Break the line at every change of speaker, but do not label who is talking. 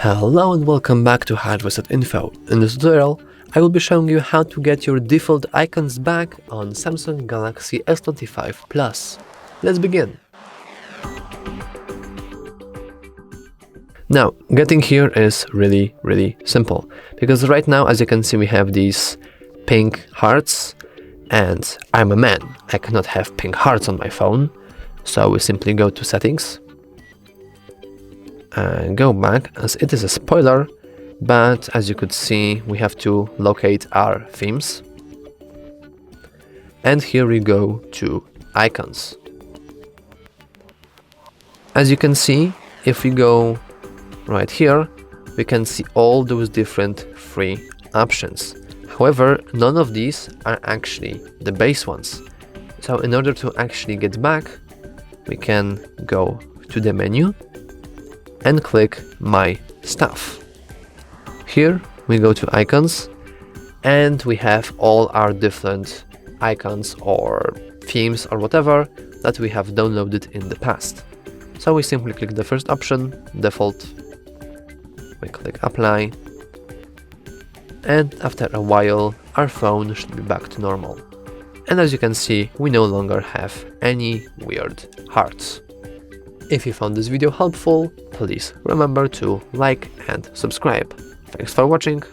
Hello and welcome back to HardReset.Info. In this tutorial, I will be showing you how to get your default icons back on Samsung Galaxy S25 Plus. Let's begin. Now, getting here is really simple, because right now, as you can see, we have these pink hearts, and I'm a man. I cannot have pink hearts on my phone, so we simply go to settings and go back, as it is a spoiler, but as you could see, we have to locate our themes. And here we go to icons. As you can see, if we go right here, we can see all those different free options. However, none of these are actually the base ones. So in order to actually get back, we can go to the menu and click My Stuff. Here we go to icons, and we have all our different icons or themes or whatever that we have downloaded in the past. So we simply click the first option, default, we click apply, and after a while our phone should be back to normal. And as you can see, we no longer have any weird hearts. If you found this video helpful, please remember to like and subscribe. Thanks for watching.